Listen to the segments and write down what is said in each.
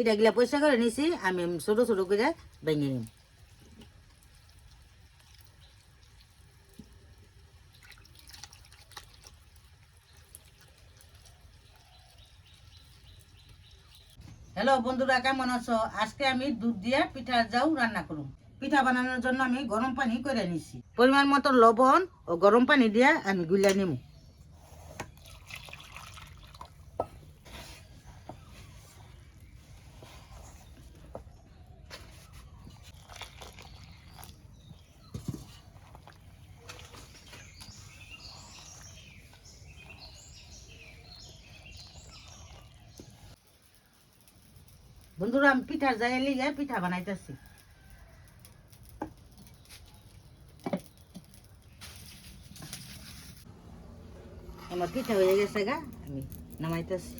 পিঠাগুলা পরিষ্কার করে নিছি, আমি ছোট ছোট করে ভেঙে নিই। হ্যালো বন্ধুরা, কেমন আছো? আজকে আমি দুধ দিয়ে পিঠার জাউ রান্না করব। পিঠা বানানোর জন্য আমি গরম পানি করে নিছি। পরিমাণ মতো লবণ ও গরম পানি দিয়ে আমি গুলা নিব। বন্ধুরা, আমি পিঠার জায়গায় লিগে পিঠা বানাইতেছি। আমার পিঠা হয়ে গেছে গা, আমি নামাইতেছি।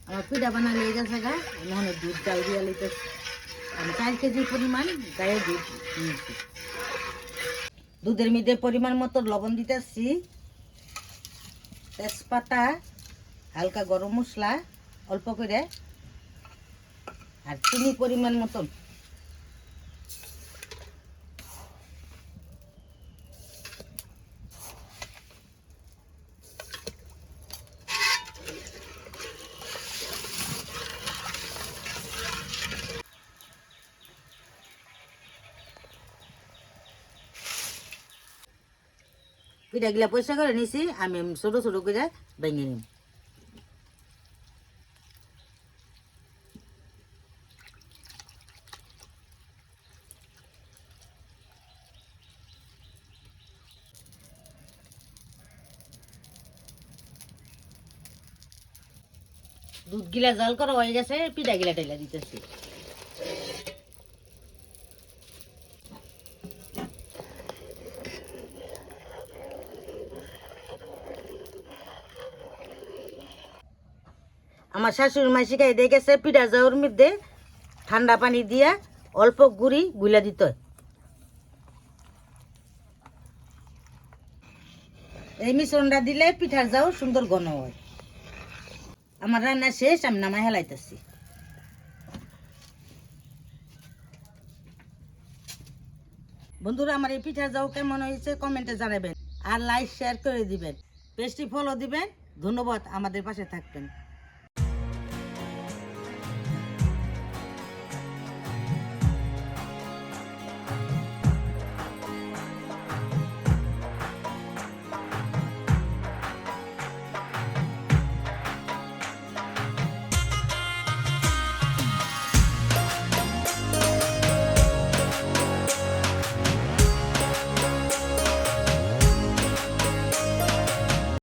আমার পিঠা বানা লেগে গেছে গা, আমি এখন দুধ চাল দিয়ে লইতেছি। আমি 4 কেজি পরিমাণ গায়ে দুধ নিয়েছি। দুধের মধ্যে পরিমাণ মতো লবণ দিতেছি, তেজপাতা, হালকা গরম মশলা অল্প করে, আর চিনি পরিমাণ মতন। পিঠাগুলা পরিষ্কার করে নিছি, আমি ছোট ছোট করে ভেঙে নিই। দুধ গিলা জাল করা হয়ে গেছে, পিঠা গিলা টেলা দিতেছি। আমার শাশুড়ি মা শিখাই দিয়ে গেছে, পিঠা জাউর মধ্যে ঠান্ডা পানি দিয়া অল্প গুড়ি গুলা দিতে হয়। এই মিশ্রণটা দিলে পিঠার জাউ সুন্দর ঘন হয়। আমার রান্না শেষ, আমি নামাই হেলাইতেছি। বন্ধুরা, আমার এই পিঠার জাউ কেমন হয়েছে কমেন্টে জানাবেন, আর লাইক শেয়ার করে দিবেন, পেজটি ফলো দিবেন। ধন্যবাদ, আমাদের পাশে থাকবেন।